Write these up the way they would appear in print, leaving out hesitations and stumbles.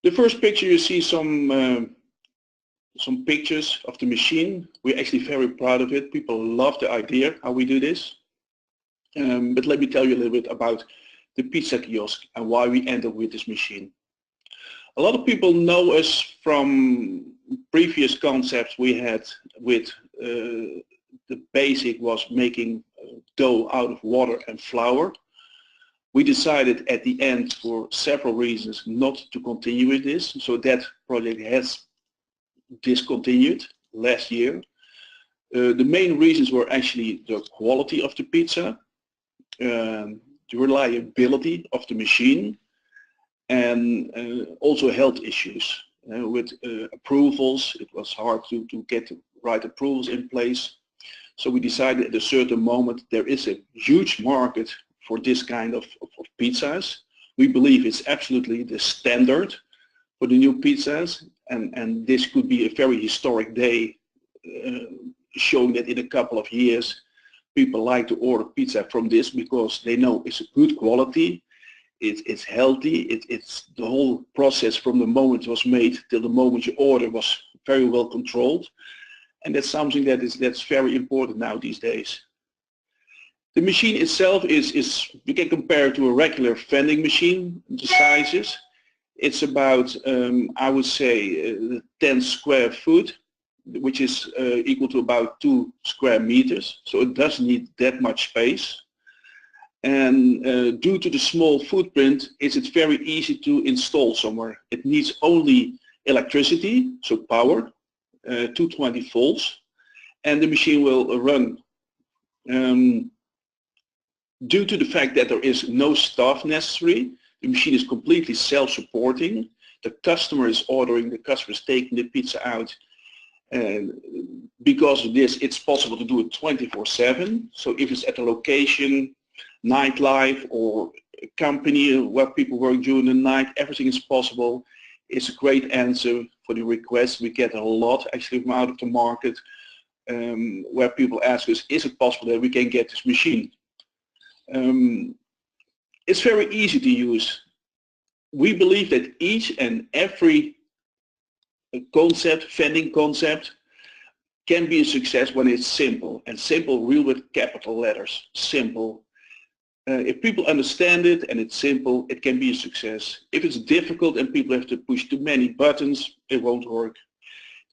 The first picture, you see some pictures of the machine. We're actually very proud of it. People love the idea how we do this. But let me tell you a little bit about the pizza kiosk and why we ended up with this machine. A lot of people know us from previous concepts we had with the basic was making dough out of water and flour. We decided at the end, for several reasons, not to continue with this, so that project has discontinued last year. The main reasons were actually the quality of the pizza, the reliability of the machine, and also health issues. With approvals, it was hard to get the right approvals in place. So we decided at a certain moment there is a huge market for this kind of pizzas. We believe it's absolutely the standard for the new pizzas, and this could be a very historic day, showing that in a couple of years people like to order pizza from this because they know it's a good quality, it's healthy, it's the whole process from the moment it was made till the moment you order was very well controlled, and that's something that's very important now these days. The machine itself is we can compare it to a regular vending machine, the sizes. It's about, I would say, 10 square foot, which is equal to about 2 square meters. So it doesn't need that much space. And due to the small footprint, it's very easy to install somewhere. It needs only electricity, so power, 220 volts, and the machine will run. Due to the fact that there is no staff necessary, the machine is completely self-supporting. The customer is ordering, the customer is taking the pizza out. And because of this, it's possible to do it 24/7. So if it's at a location, nightlife, or a company where people work during the night, everything is possible. It's a great answer for the request. We get a lot actually from out of the market where people ask us, is it possible that we can get this machine? It's very easy to use. We believe that each and every concept, vending concept, can be a success when it's simple, and simple real with capital letters, simple. If people understand it and it's simple, it can be a success. If it's difficult and people have to push too many buttons, it won't work.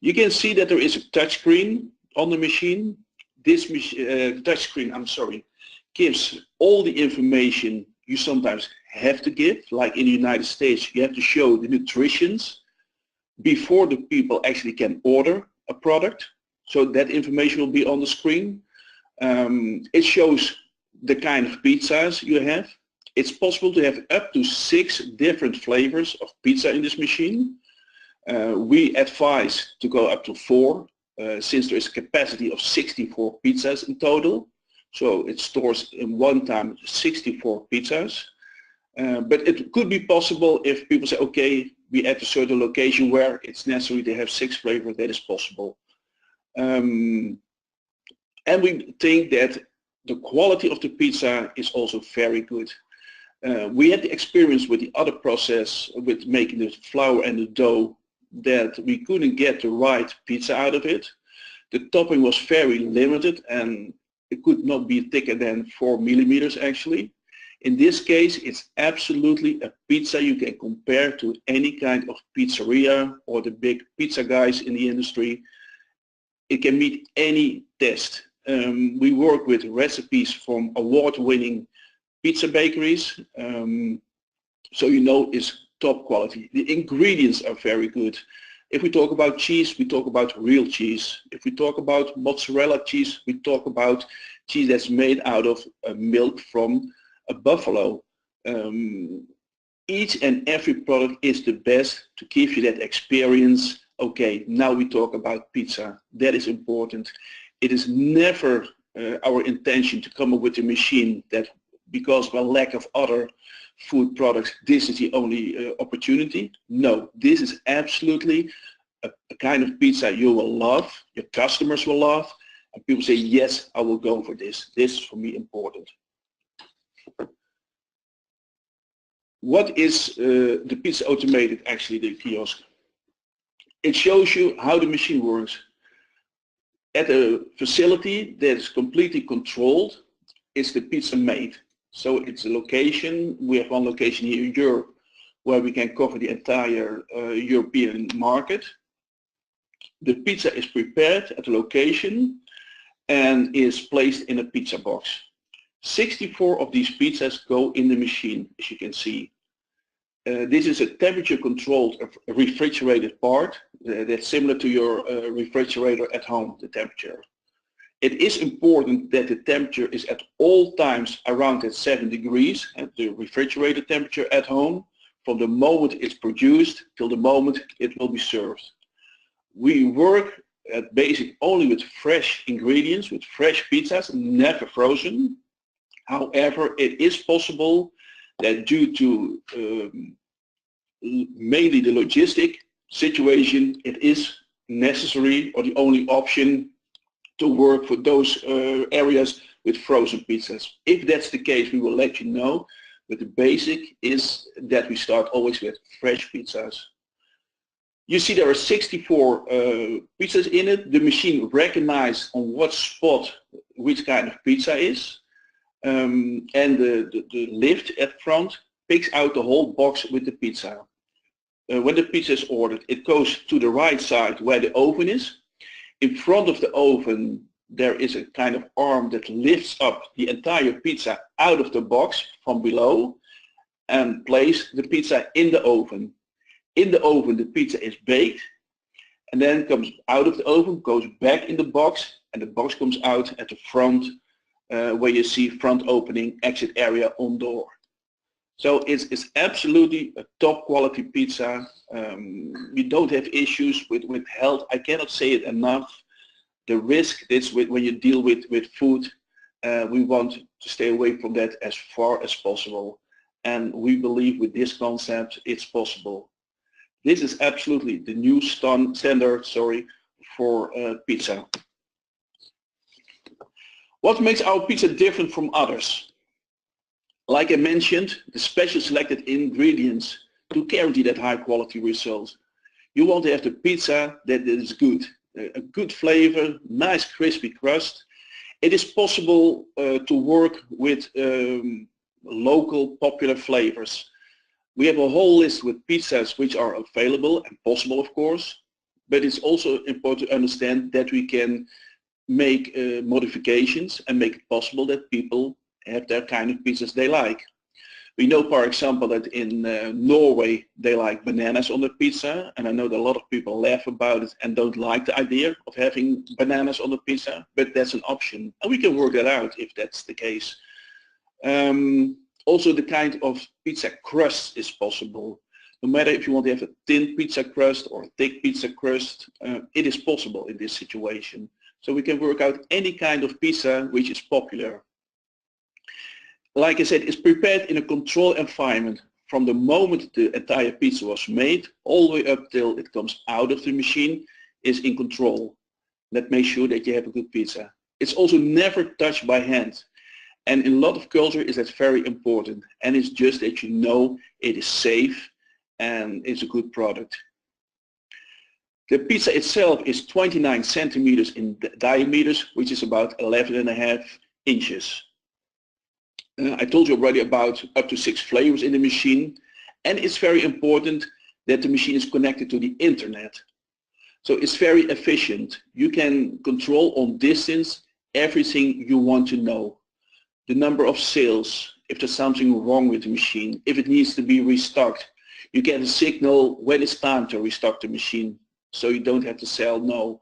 You can see that there is a touch screen on the machine. This touch screen, gives all the information you sometimes have to give. Like in the United States, you have to show the nutritions before the people actually can order a product. So that information will be on the screen. It shows the kind of pizzas you have. It's possible to have up to 6 different flavors of pizza in this machine. We advise to go up to 4, since there is a capacity of 64 pizzas in total. So it stores in one time 64 pizzas. But it could be possible if people say, okay, we at a certain location where it's necessary to have 6 flavors, that is possible. And we think that the quality of the pizza is also very good. We had the experience with the other process with making the flour and the dough that we couldn't get the right pizza out of it. The topping was very limited and it could not be thicker than 4 millimeters actually. In this case, it's absolutely a pizza you can compare to any kind of pizzeria or the big pizza guys in the industry. It can meet any test. We work with recipes from award-winning pizza bakeries, so you know it's top quality. The ingredients are very good. If we talk about cheese, we talk about real cheese. If we talk about mozzarella cheese, we talk about cheese that's made out of milk from a buffalo. Each and every product is the best to give you that experience. Okay, now we talk about pizza. That is important. It is never our intention to come up with a machine that, because of a lack of other food products, this is the only opportunity. No, this is absolutely a kind of pizza you will love, your customers will love, and people say, yes, I will go for this. This is for me important. What is the Pizza Automated, actually, the kiosk? It shows you how the machine works. At a facility that is completely controlled, it's the pizza made. So it's a location, we have one location here in Europe where we can cover the entire European market. The pizza is prepared at the location and is placed in a pizza box. 64 of these pizzas go in the machine, as you can see. This is a temperature controlled refrigerated part that's similar to your refrigerator at home, the temperature. It is important that the temperature is at all times around at 7 degrees, at the refrigerator temperature at home, from the moment it's produced till the moment it will be served. We work at basic only with fresh ingredients, with fresh pizzas, never frozen. However, it is possible that due to mainly the logistic situation, it is necessary or the only option to work for those areas with frozen pizzas. If that's the case, we will let you know, but the basic is that we start always with fresh pizzas. You see there are 64 pizzas in it. The machine recognizes on what spot which kind of pizza is. And the lift at front picks out the whole box with the pizza. When the pizza is ordered, it goes to the right side where the oven is. In front of the oven there is a kind of arm that lifts up the entire pizza out of the box from below and places the pizza in the oven. In the oven the pizza is baked and then comes out of the oven, goes back in the box, and the box comes out at the front where you see front opening, exit area on door. So it's absolutely a top quality pizza. We don't have issues with health. I cannot say it enough. The risk is when you deal with food, we want to stay away from that as far as possible. And we believe with this concept it's possible. This is absolutely the new standard for pizza. What makes our pizza different from others? Like I mentioned, the special selected ingredients to guarantee that high quality result. You want to have the pizza that is good, a good flavor, nice crispy crust. It is possible to work with local popular flavors. We have a whole list with pizzas which are available and possible, of course, but it's also important to understand that we can make modifications and make it possible that people have their kind of pizzas they like. We know, for example, that in Norway they like bananas on the pizza, and I know that a lot of people laugh about it and don't like the idea of having bananas on the pizza, but that's an option, and we can work that out if that's the case. Also, the kind of pizza crust is possible. No matter if you want to have a thin pizza crust or a thick pizza crust, it is possible in this situation. So we can work out any kind of pizza which is popular. Like I said, it's prepared in a controlled environment from the moment the entire pizza was made all the way up till it comes out of the machine is in control. That makes sure that you have a good pizza. It's also never touched by hand. And in a lot of culture is that very important. And it's just that you know it is safe and it's a good product. The pizza itself is 29 centimeters in diameters, which is about 11.5 inches. I told you already about up to 6 flavors in the machine, and it's very important that the machine is connected to the internet. So it's very efficient. You can control on distance everything you want to know. The number of sales, if there's something wrong with the machine, if it needs to be restocked. You get a signal when it's time to restock the machine, so you don't have to say no.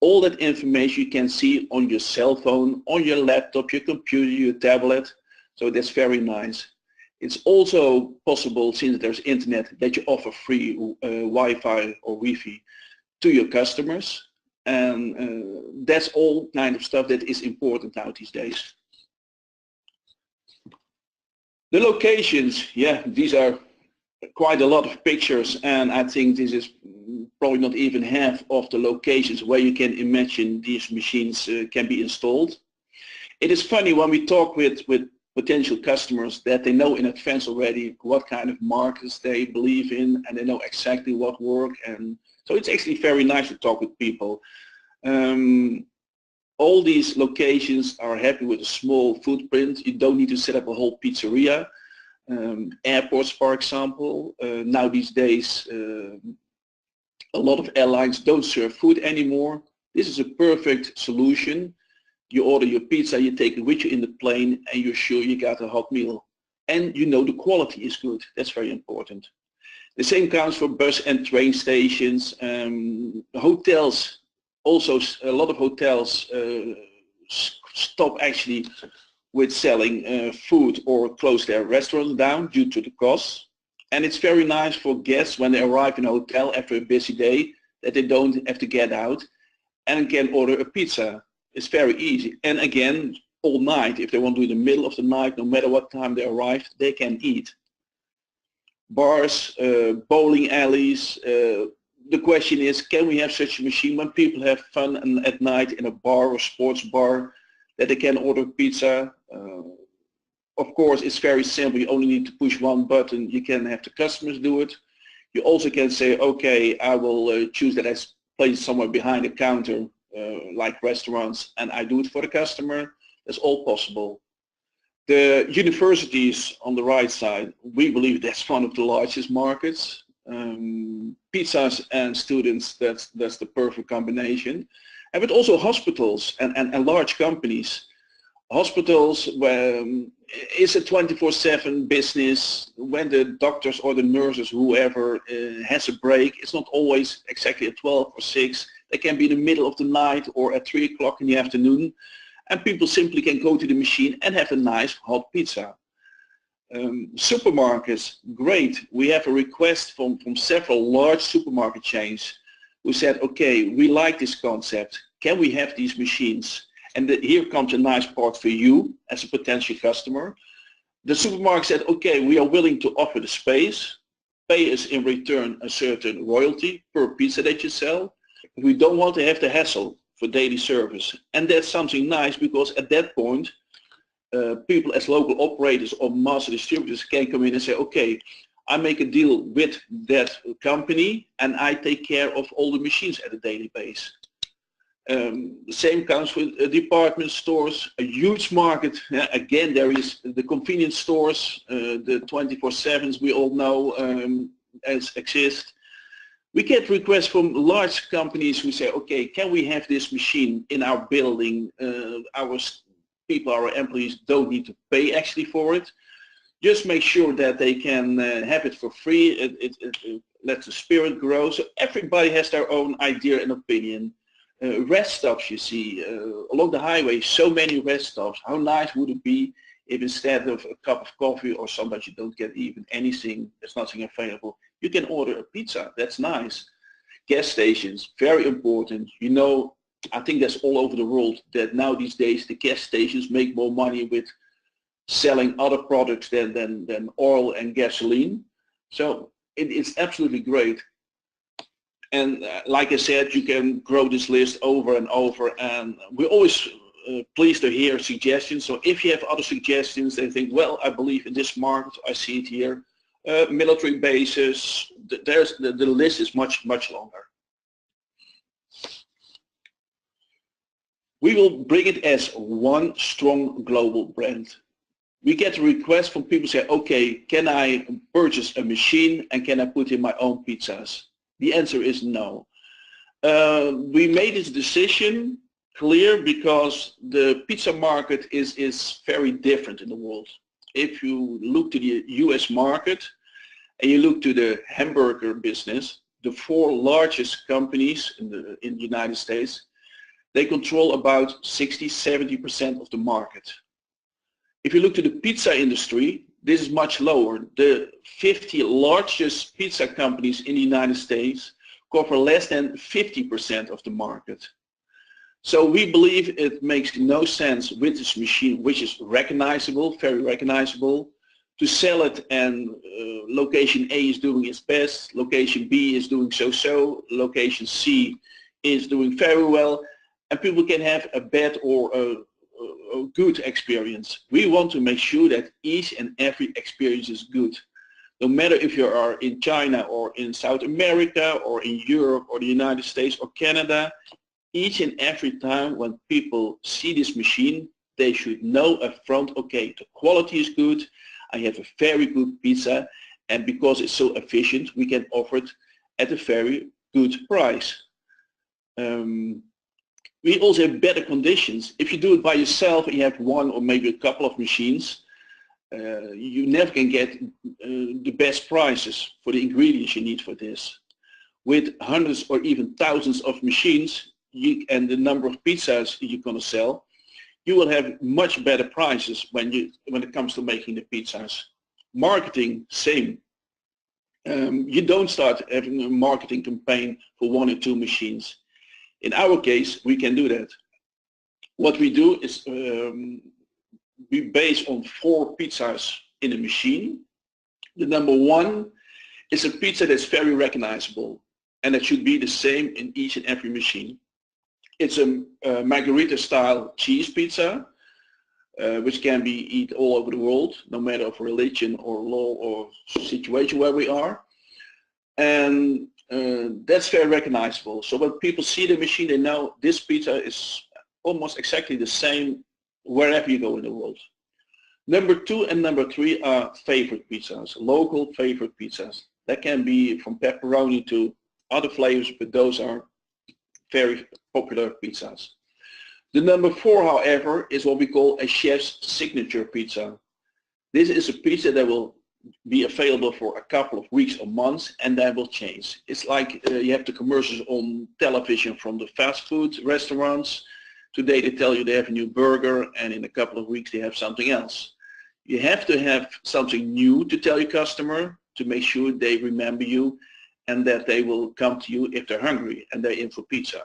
All that information you can see on your cell phone, on your laptop, your computer, your tablet. So that's very nice. It's also possible, since there's internet, that you offer free Wi-Fi or Wi-Fi to your customers. And that's all kind of stuff that is important now these days. The locations, yeah, these are quite a lot of pictures, and I think this is probably not even half of the locations where you can imagine these machines can be installed. It is funny when we talk with potential customers that they know in advance already what kind of markets they believe in, and they know exactly what work. And so it's actually very nice to talk with people. All these locations are happy with a small footprint. You don't need to set up a whole pizzeria. Airports, for example, now these days a lot of airlines don't serve food anymore. This is a perfect solution. You order your pizza, you take it with you in the plane, and you're sure you got a hot meal. And you know the quality is good. That's very important. The same counts for bus and train stations. Hotels, also a lot of hotels stop actually with selling food or close their restaurants down due to the costs. And it's very nice for guests when they arrive in a hotel after a busy day that they don't have to get out and can order a pizza. It's very easy. And again, all night, if they want to do it in the middle of the night, no matter what time they arrive, they can eat. Bars, bowling alleys. The question is, can we have such a machine when people have fun at night in a bar or sports bar, that they can order pizza? Of course, it's very simple. You only need to push one button. You can have the customers do it. You also can say, okay, I will choose that I place somewhere behind the counter, like restaurants, and I do it for the customer. That's all possible. The universities on the right side, we believe that's one of the largest markets. Pizzas and students, that's the perfect combination. And but also hospitals and large companies. Hospitals is a 24/7 business. When the doctors or the nurses, whoever has a break, it's not always exactly at 12 or 6. They can be in the middle of the night or at 3 o'clock in the afternoon. And people simply can go to the machine and have a nice hot pizza. Supermarkets, great. We have a request from several large supermarket chains who said, okay, we like this concept. Can we have these machines? And here comes a nice part for you as a potential customer. The supermarket said, okay, we are willing to offer the space, pay us in return a certain royalty per pizza that you sell. We don't want to have the hassle for daily service. And that's something nice, because at that point, people as local operators or master distributors can come in and say, okay, I make a deal with that company and I take care of all the machines at a daily basis. The same comes with department stores, a huge market. Again, there is the convenience stores, the 24/7s we all know as exist. We get requests from large companies who say, okay, can we have this machine in our building? Our people, our employees don't need to pay actually for it. Just make sure that they can have it for free. It lets the spirit grow. So everybody has their own idea and opinion. Rest stops, you see, along the highway, so many rest stops. How nice would it be if instead of a cup of coffee, or sometimes you don't get even anything, there's nothing available, you can order a pizza. That's nice. Gas stations, very important. You know, I think that's all over the world, that now these days the gas stations make more money with selling other products than oil and gasoline. So it's absolutely great. And like I said, you can grow this list over and over, and we're always pleased to hear suggestions. So if you have other suggestions and think, well, I believe in this market, I see it here, military bases, the list is much longer. We will bring it as one strong global brand. We get a request from people say, okay, can I purchase a machine and can I put in my own pizzas? The answer is no. We made this decision clear because the pizza market is very different in the world. If you look to the US market and you look to the hamburger business, the 4 largest companies in the United States, they control about 60–70% of the market. If you look to the pizza industry, this is much lower. The 50 largest pizza companies in the United States cover less than 50% of the market. So we believe it makes no sense with this machine, which is recognizable, very recognizable, to sell it and location A is doing its best, location B is doing so-so, location C is doing very well, and people can have a bad or good experience. We want to make sure that each and every experience is good. No matter if you are in China or in South America or in Europe or the United States or Canada, each and every time when people see this machine, they should know up front, okay, the quality is good, I have a very good pizza, and because it's so efficient, we can offer it at a very good price. We also have better conditions. If you do it by yourself and you have one or maybe a couple of machines, you never can get the best prices for the ingredients you need for this. With hundreds or even thousands of machines and the number of pizzas you're going to sell, you will have much better prices when it comes to making the pizzas. Marketing, same. You don't start having a marketing campaign for 1 or 2 machines. In our case, we can do that. What we do is we base on 4 pizzas in a machine. The number 1 is a pizza that's very recognizable, and it should be the same in each and every machine. It's a margherita style cheese pizza, which can be eaten all over the world, no matter of religion or law or situation where we are. And that's very recognizable. So when people see the machine, they know this pizza is almost exactly the same wherever you go in the world. Number 2 and number 3 are favorite pizzas, local favorite pizzas. That can be from pepperoni to other flavors, but those are very popular pizzas. The number 4, however, is what we call a chef's signature pizza. This is a pizza that will be available for a couple of weeks or months and then will change. It's like you have the commercials on television from the fast food restaurants. Today they tell you they have a new burger and in a couple of weeks they have something else. You have to have something new to tell your customer to make sure they remember you and that they will come to you if they're hungry and they're in for pizza.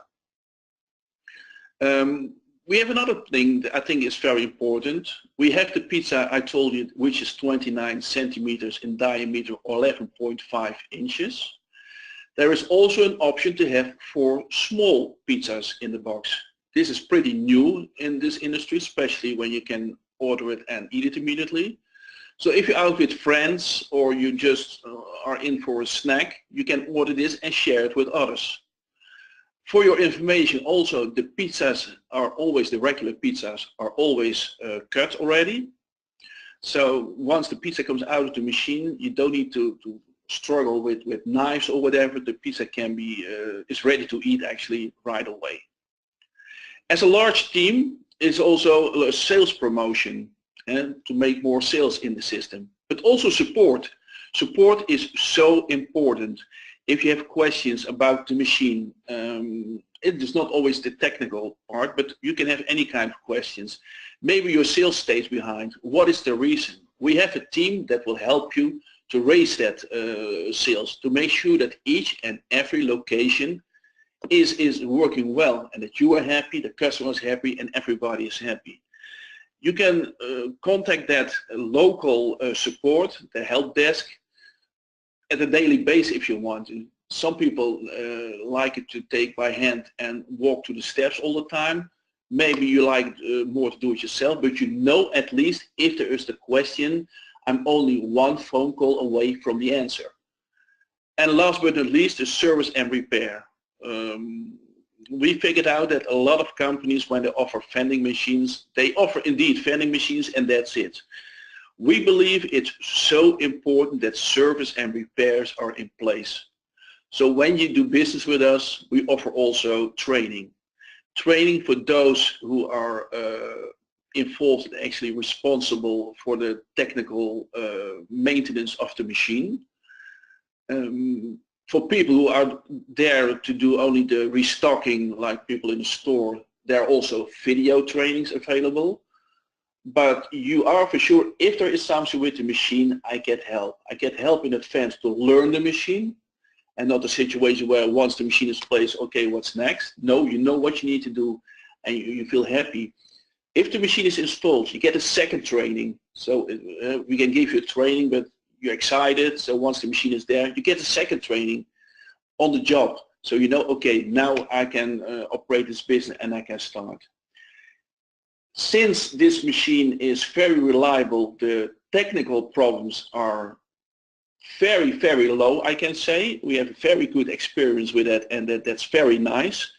We have another thing that I think is very important. We have the pizza I told you, which is 29 centimeters in diameter or 11.5 inches. There is also an option to have 4 small pizzas in the box. This is pretty new in this industry, especially when you can order it and eat it immediately. So if you're out with friends or you just are in for a snack, you can order this and share it with others. For your information, also the pizzas are always, the regular pizzas are always cut already. So once the pizza comes out of the machine, you don't need to struggle with knives or whatever. The pizza can be, is ready to eat actually right away. As a large team, it's also a sales promotion and to make more sales in the system, but also support. Support is so important. If you have questions about the machine, it is not always the technical part, but you can have any kind of questions. Maybe your sales stays behind. What is the reason? We have a team that will help you to raise that sales, to make sure that each and every location is working well and that you are happy, the customer is happy, and everybody is happy. You can contact that local support, the help desk, at a daily basis if you want to. Some people like it to take by hand and walk to the steps all the time. Maybe you like more to do it yourself, but you know at least if there is the question, I'm only 1 phone call away from the answer. And last but not least, the service and repair. We figured out that a lot of companies, when they offer vending machines, they offer indeed vending machines and that's it. We believe it's so important that service and repairs are in place. So when you do business with us, we offer also training. Training for those who are involved and actually responsible for the technical maintenance of the machine. For people who are there to do only the restocking, like people in the store, there are also video trainings available. But you are for sure, if there is something with the machine, I get help. I get help in advance to learn the machine and not a situation where once the machine is placed, okay, what's next? No, you know what you need to do and you feel happy. If the machine is installed, you get a second training. So we can give you a training, but you're excited. So once the machine is there, you get a second training on the job. So you know, okay, now I can operate this business and I can start. Since this machine is very reliable, the technical problems are very, very low, I can say. We have very good experience with that, and that's very nice.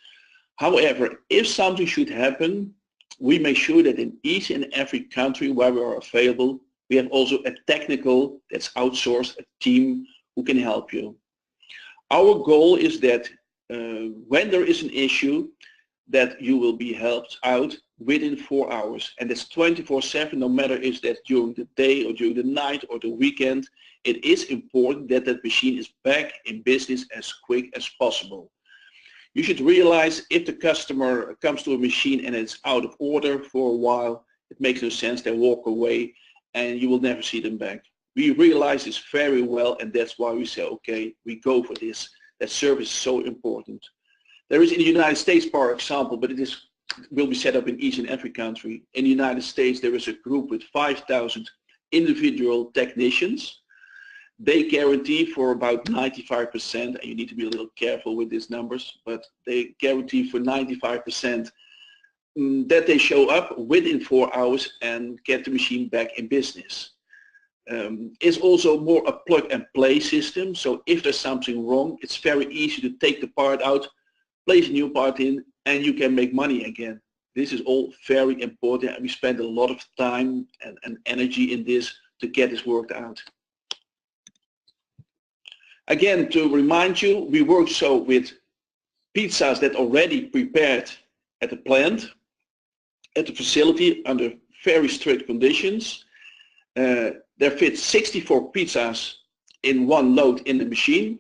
However, if something should happen, we make sure that in each and every country where we are available, we have also a technical that's outsourced, a team who can help you. Our goal is that when there is an issue, that you will be helped out within 4 hours, and that's 24/7, no matter if that's during the day or during the night or the weekend. It is important that that machine is back in business as quick as possible. You should realize if the customer comes to a machine and it's out of order for a while, it makes no sense. They walk away and you will never see them back. We realize this very well, and that's why we say, okay, we go for this. That service is so important. There is in the United States, for example, but it will be set up in each and every country. In the United States, there is a group with 5,000 individual technicians. They guarantee for about 95%, and you need to be a little careful with these numbers, but they guarantee for 95% that they show up within 4 hours and get the machine back in business. It's also more a plug and play system, so if there's something wrong, it's very easy to take the part out, place a new part in, and you can make money again. This is all very important, and we spend a lot of time and energy in this to get this worked out. Again, to remind you, we work so with pizzas that already prepared at the plant, at the facility under very strict conditions. There fit 64 pizzas in one load in the machine,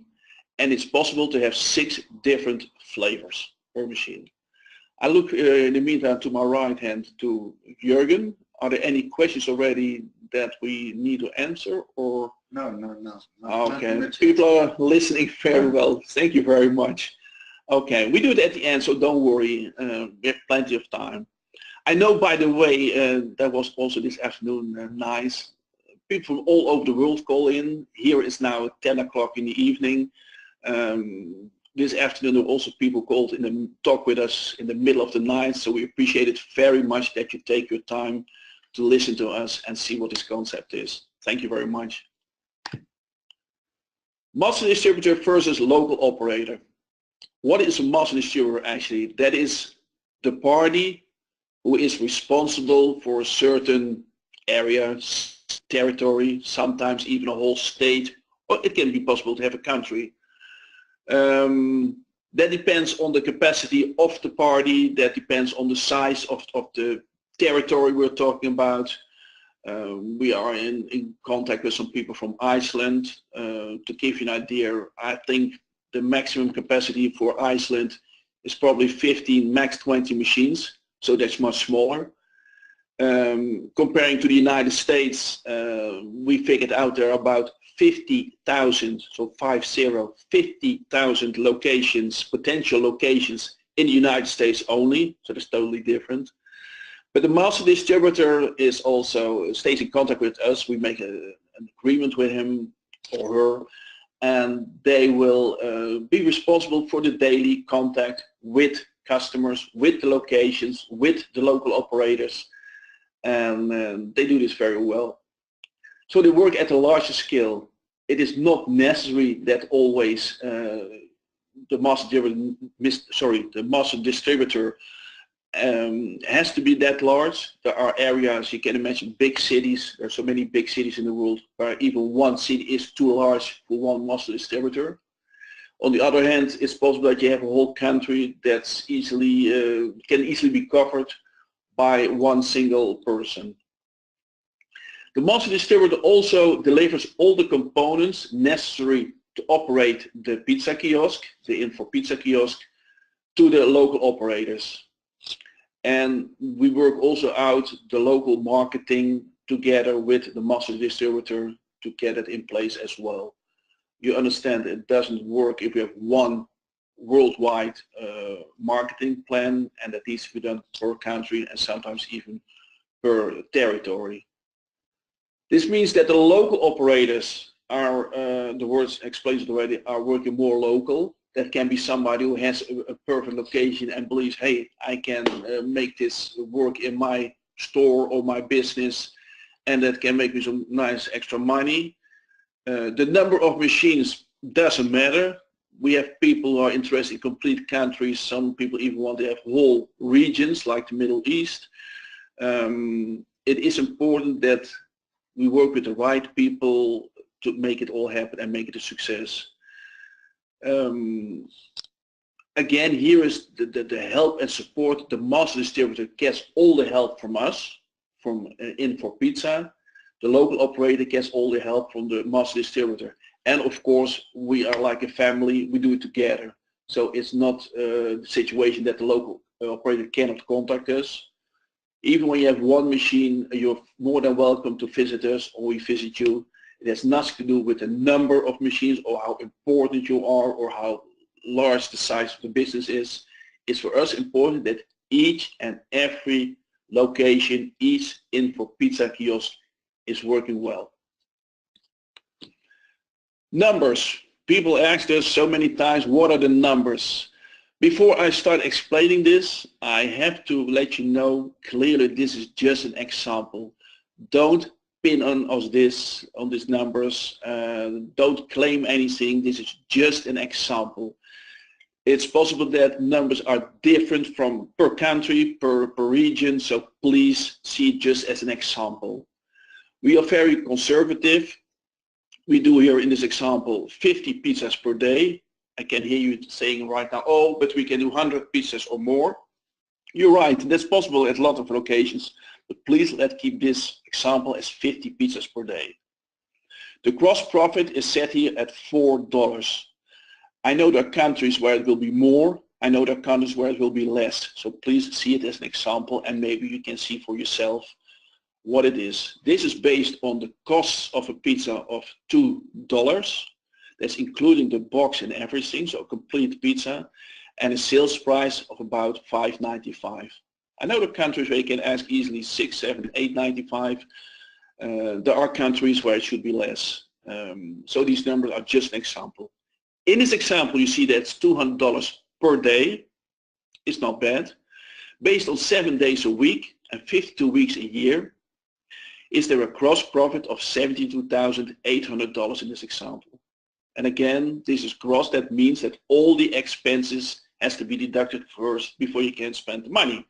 and it's possible to have 6 different flavors per machine. I look in the meantime to my right hand to Jürgen. Are there any questions already that we need to answer, or? No. Okay, people are listening very well. Thank you very much. Okay, we do it at the end, so don't worry. We have plenty of time. I know, by the way, that was also this afternoon nice. People from all over the world call in. Here is now 10 o'clock in the evening. This afternoon there were also people called in and talk with us in the middle of the night, so we appreciate it very much that you take your time to listen to us and see what this concept is. Thank you very much. Master distributor versus local operator. What is a master distributor actually? That is the party who is responsible for a certain area, territory, sometimes even a whole state, or it can be possible to have a country. That depends on the capacity of the party, that depends on the size of the territory we're talking about. We are in contact with some people from Iceland. To give you an idea, I think the maximum capacity for Iceland is probably 15, max 20 machines, so that's much smaller. Comparing to the United States, we figured out there are about 50,000, so 50,000 locations, potential locations in the United States only, so that's totally different. But the master distributor is also stays in contact with us. We make an agreement with him or her, and they will be responsible for the daily contact with customers, with the locations, with the local operators, and they do this very well. So they work at a larger scale. It is not necessary that always the master distributor has to be that large. There are areas, you can imagine, big cities. There are so many big cities in the world where even one city is too large for one master distributor. On the other hand, it's possible that you have a whole country that's easily can easily be covered by one single person. The master distributor also delivers all the components necessary to operate the pizza kiosk, the IN4 pizza kiosk, to the local operators. And we work also out the local marketing together with the master distributor to get it in place as well. You understand it doesn't work if you have one worldwide marketing plan, and that needs to be done per country and sometimes even per territory. This means that the local operators are, the words explains it already, are working more local. That can be somebody who has a perfect location and believes, hey, I can make this work in my store or my business, and that can make me some nice extra money. The number of machines doesn't matter. We have people who are interested in complete countries. Some people even want to have whole regions like the Middle East. It is important that we work with the right people to make it all happen and make it a success. Again, here is the help and support. The master distributor gets all the help from us, from IN4 Pizza. The local operator gets all the help from the master distributor. And of course, we are like a family, we do it together. So it's not the situation that the local operator cannot contact us. Even when you have one machine, you're more than welcome to visit us, or we visit you. It has nothing to do with the number of machines or how important you are or how large the size of the business is. It's for us important that each and every location, each IN4 Pizza kiosk is working well. Numbers. People asked us so many times, what are the numbers? Before I start explaining this, I have to let you know clearly this is just an example. Don't pin on us on these numbers. Don't claim anything. This is just an example. It's possible that numbers are different from per country, per region, so please see it just as an example. We are very conservative. We do here in this example 50 pizzas per day. I can hear you saying right now, oh, but we can do 100 pizzas or more. You're right, that's possible at a lot of locations, but please let's keep this example as 50 pizzas per day. The gross profit is set here at $4. I know there are countries where it will be more. I know there are countries where it will be less. So please see it as an example and maybe you can see for yourself what it is. This is based on the costs of a pizza of $2. That's including the box and everything, so a complete pizza, and a sales price of about $5.95. I know there are countries where you can ask easily $6, $7, $8.95. There are countries where it should be less. So these numbers are just an example. In this example, you see that's $200 per day. It's not bad. Based on 7 days a week and 52 weeks a year, is there a gross profit of $72,800 in this example. And again, this is gross. That means that all the expenses has to be deducted first before you can spend the money.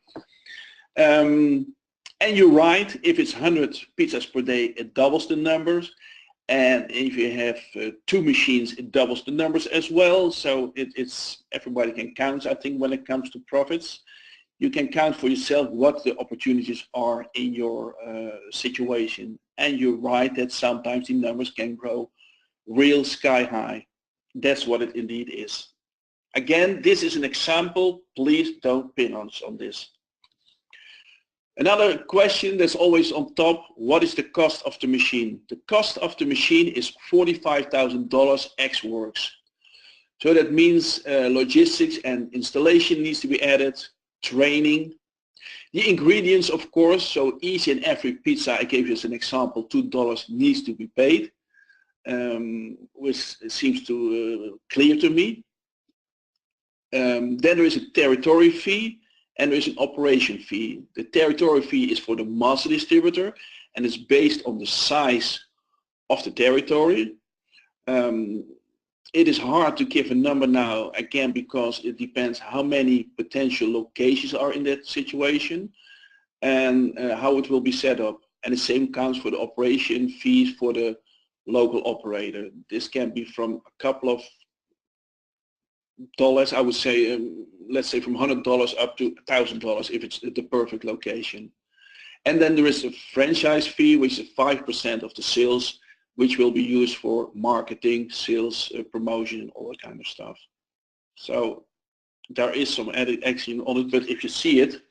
And you're right, if it's 100 pizzas per day, it doubles the numbers. And if you have 2 machines, it doubles the numbers as well. So it's everybody can count, I think, when it comes to profits. You can count for yourself what the opportunities are in your situation. And you're right that sometimes the numbers can grow real sky high. That's what it indeed is. Again, this is an example. Please don't pin us on this. Another question that's always on top, what is the cost of the machine? The cost of the machine is $45,000 ex works. So that means logistics and installation needs to be added, training. The ingredients, of course, so each and every pizza, I gave you as an example, $2 needs to be paid, which seems to clear to me. Then there is a territory fee and there is an operation fee. The territory fee is for the master distributor and it's based on the size of the territory. It is hard to give a number now, again, because it depends how many potential locations are in that situation and how it will be set up. And the same counts for the operation fees for the local operator. This can be from a couple of dollars, I would say, let's say from $100 up to $1,000 if it's the perfect location. And then there is a franchise fee, which is 5% of the sales, which will be used for marketing, sales, promotion, and all that kind of stuff. So there is some added action on it, but if you see it,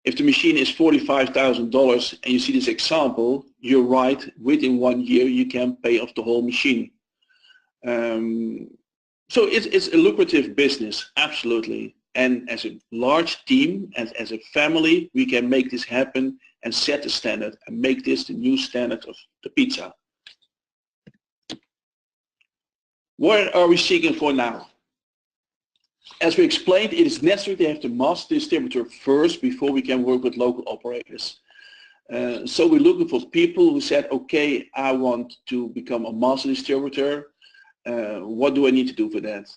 if the machine is $45,000 and you see this example, you're right, within 1 year you can pay off the whole machine. So it's a lucrative business, absolutely. And as a large team, as a family, we can make this happen and set the standard and make this the new standard of the pizza. What are we seeking for now? As we explained, it is necessary to have the master distributor first before we can work with local operators. So we're looking for people who said, okay, I want to become a master distributor. What do I need to do for that?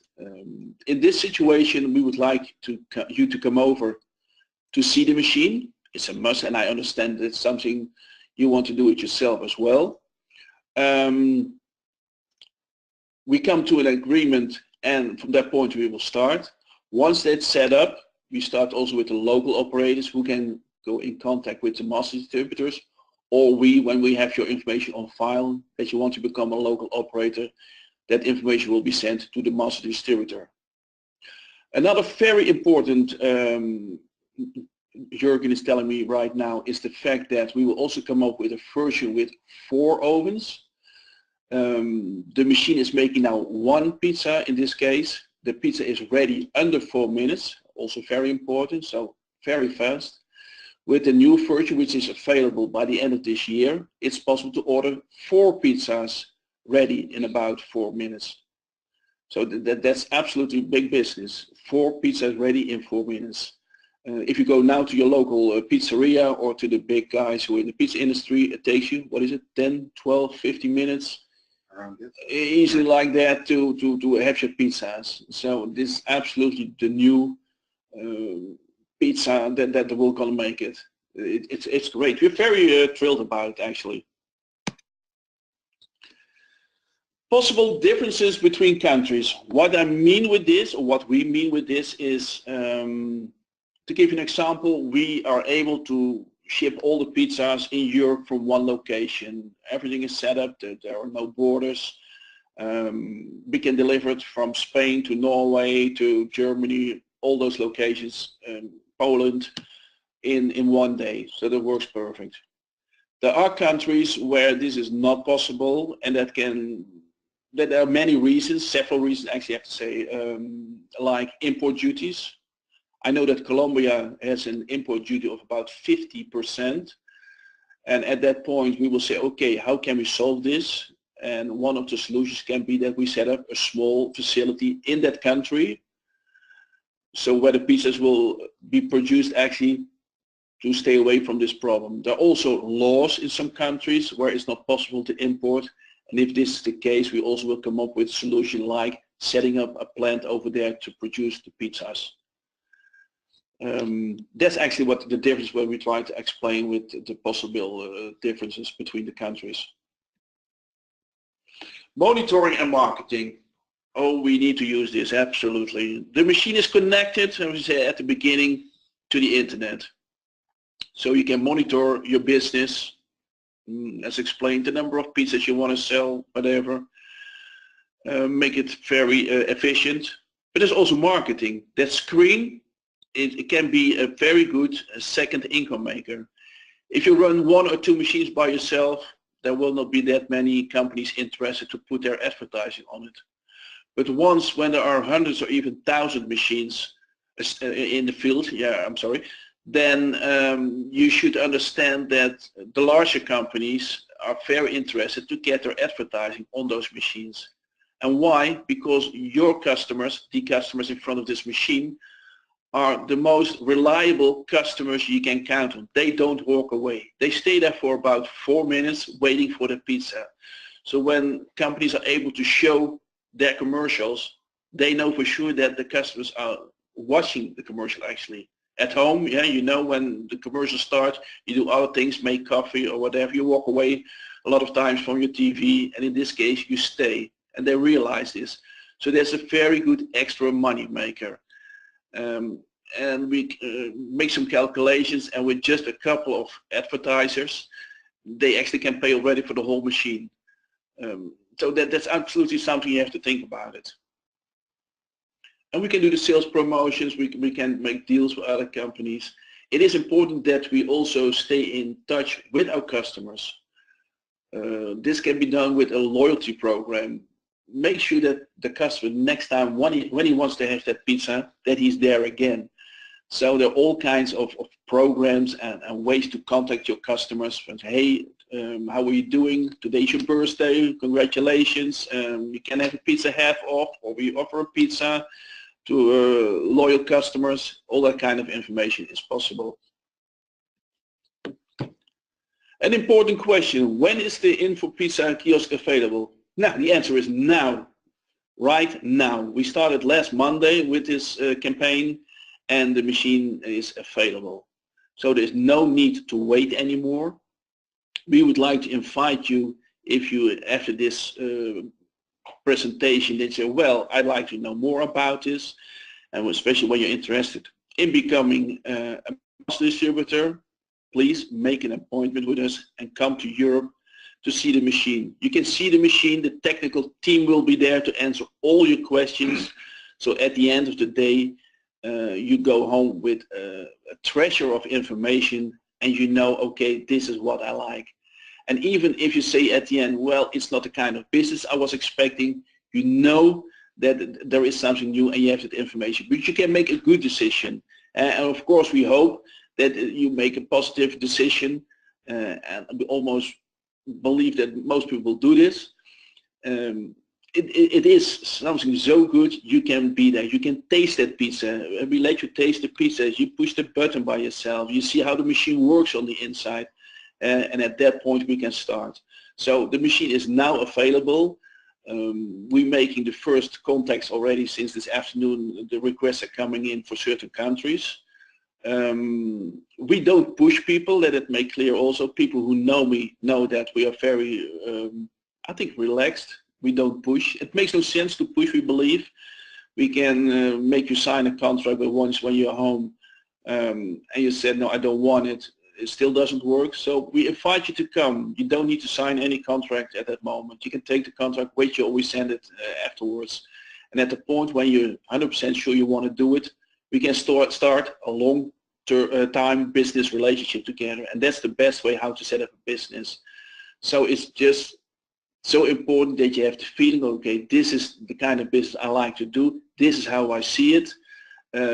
In this situation, we would like you to come over to see the machine. It's a must, and I understand it's something you want to do it yourself as well. We come to an agreement, and from that point we will start. Once that's set up, we start also with the local operators who can go in contact with the master distributors, or when we have your information on file that you want to become a local operator, that information will be sent to the master distributor. Another very important, Jürgen is telling me right now, is the fact that we will also come up with a version with 4 ovens. The machine is making now 1 pizza in this case. The pizza is ready under 4 minutes, also very important, so very fast. With the new version, which is available by the end of this year, it's possible to order 4 pizzas ready in about 4 minutes. So that's absolutely big business. 4 pizzas ready in 4 minutes. If you go now to your local pizzeria or to the big guys who are in the pizza industry, it takes you, what is it, 10, 12, 15 minutes? Around it. Easily like that to have your pizzas. So this is absolutely the new pizza that we're going to make it. It's great. We're very thrilled about it, actually. Possible differences between countries. What I mean with this, or what we mean with this, is to give you an example, we are able to ship all the pizzas in Europe from one location. Everything is set up, there are no borders. We can deliver it from Spain to Norway to Germany, all those locations, Poland, in one day. So that works perfect. There are countries where this is not possible, and that there are many reasons, several reasons actually I have to say, like import duties. I know that Colombia has an import duty of about 50%, and at that point we will say, okay, how can we solve this? And one of the solutions can be that we set up a small facility in that country, so where the pizzas will be produced actually to stay away from this problem. There are also laws in some countries where it's not possible to import, and if this is the case, we also will come up with a solution like setting up a plant over there to produce the pizzas. That's actually what the difference where we try to explain with the possible differences between the countries. Monitoring and marketing. Oh, we need to use this, absolutely. The machine is connected, as we said at the beginning, to the internet. So you can monitor your business, as explained, the number of pizzas you want to sell, whatever. Make it very efficient. But there's also marketing. That screen, it can be a very good second income maker. If you run 1 or 2 machines by yourself, there will not be that many companies interested to put their advertising on it. But when there are hundreds or even 1,000 machines in the field, then you should understand that the larger companies are very interested to get their advertising on those machines. And why? Because your customers, the customers in front of this machine, are the most reliable customers you can count on. They don't walk away. They stay there for about 4 minutes waiting for the pizza. So when companies are able to show their commercials, they know for sure that the customers are watching the commercial actually. At home, yeah, you know, when the commercial starts, you do other things, make coffee or whatever, you walk away a lot of times from your TV, and in this case you stay, and they realize this. So there's a very good extra money maker. And we make some calculations, and with just a couple of advertisers, they actually can pay already for the whole machine. So that's absolutely something you have to think about it. And we can do the sales promotions, we can make deals with other companies. It is important that we also stay in touch with our customers. This can be done with a loyalty program. Make sure that the customer next time when he wants to have that pizza, that he's there again. So there are all kinds of programs and ways to contact your customers. And, hey, how are you doing? Today's your birthday. Congratulations. You can have a pizza half off, or we offer a pizza. loyal customers. All that kind of information is possible. An important question: when is the IN4 Pizza kiosk available? Now, the answer is now. Right now. We started last Monday with this campaign, and the machine is available. So there's no need to wait anymore. We would like to invite you, if you, after this presentation, they say, well, I'd like to know more about this, and especially when you're interested in becoming a master distributor, please make an appointment with us and come to Europe to see the machine. You can see the machine. The technical team will be there to answer all your questions. So at the end of the day, you go home with a treasure of information, and you know, okay, this is what I like. And even if you say at the end, well, it's not the kind of business I was expecting, you know that there is something new and you have that information. But you can make a good decision. And of course, we hope that you make a positive decision, and we almost believe that most people do this. It is something so good, you can be there. You can taste that pizza. We let you taste the pizza. You push the button by yourself. You see how the machine works on the inside. And at that point we can start. So the machine is now available. We're making the first contacts already since this afternoon. The requests are coming in for certain countries. We don't push people, let it make clear also. People who know me know that we are very, I think, relaxed. We don't push. It makes no sense to push, we believe. We can make you sign a contract, but once when you're home and you said, no, I don't want it, it still doesn't work. So we invite you to come. You don't need to sign any contract at that moment. You can take the contract, wait, you always send it afterwards. And at the point when you're 100% sure you want to do it, we can start a long-term business relationship together, and that's the best way how to set up a business. So it's just so important that you have the feeling, okay, this is the kind of business I like to do, this is how I see it.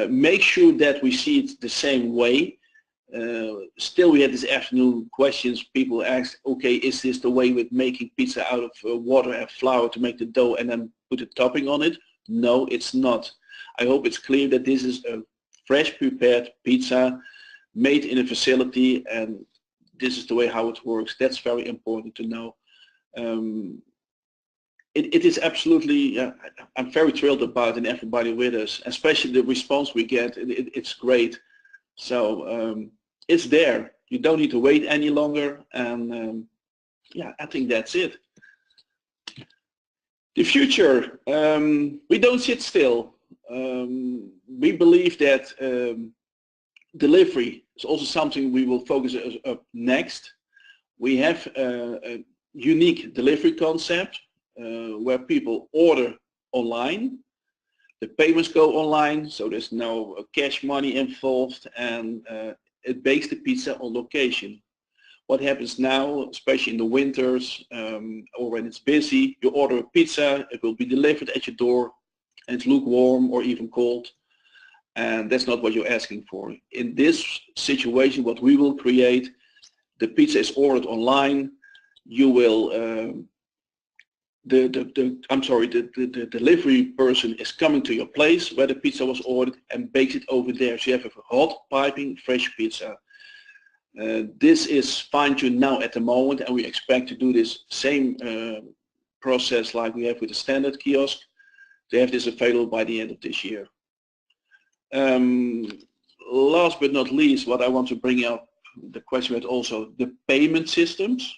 Make sure that we see it the same way. Still, we had this afternoon questions. People asked, okay, is this the way with making pizza out of water and flour to make the dough and then put a topping on it? No, it's not. I hope it's clear that this is a fresh prepared pizza made in a facility, and this is the way how it works. That's very important to know. It is absolutely, I'm very thrilled about it, and everybody with us, especially the response we get, it's great. So it's there. You don't need to wait any longer, and yeah, I think that's it. The future, we don't sit still. We believe that delivery is also something we will focus on next. We have a unique delivery concept where people order online. The payments go online, so there's no cash money involved, and it bakes the pizza on location. What happens now, especially in the winters or when it's busy, you order a pizza, it will be delivered at your door, and it's lukewarm or even cold, and that's not what you're asking for. In this situation, what we will create, the pizza is ordered online. You will, the delivery person is coming to your place where the pizza was ordered and bakes it over there. So you have a hot, piping, fresh pizza. This is fine-tuned now at the moment, and we expect to do this same process like we have with the standard kiosk, to have this available by the end of this year. Last but not least, what I want to bring up, the question was also the payment systems.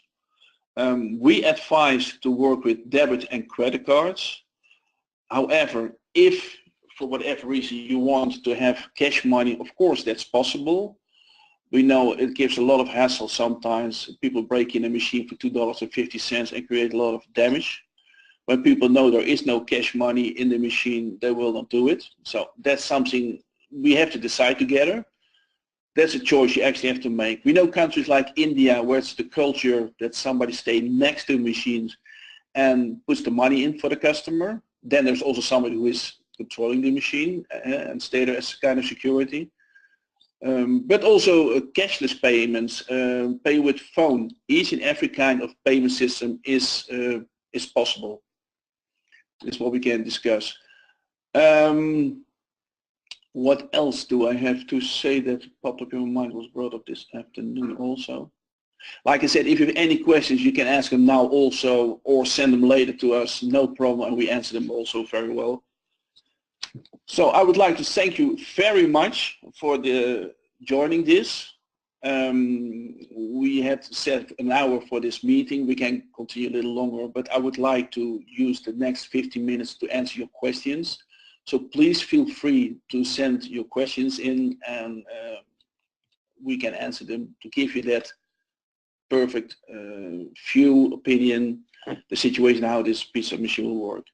We advise to work with debit and credit cards. However, if for whatever reason you want to have cash money, of course that's possible. We know it gives a lot of hassle sometimes. People break in a machine for $2.50 and create a lot of damage. When people know there is no cash money in the machine, they will not do it. So that's something we have to decide together. That's a choice you actually have to make. We know countries like India, where it's the culture that somebody stays next to machines and puts the money in for the customer. Then there's also somebody who is controlling the machine and stay there as kind of security. But also cashless payments, pay with phone. Each and every kind of payment system is possible. This is what we can discuss. What else do I have to say that popped up in my mind was brought up this afternoon also? Like I said, if you have any questions, you can ask them now also, or send them later to us, no problem, and we answer them also very well. So I would like to thank you very much for joining this. We had set an hour for this meeting. We can continue a little longer, but I would like to use the next 15 minutes to answer your questions. So please feel free to send your questions in, and we can answer them to give you that perfect view, opinion, the situation, how this piece of machine will work.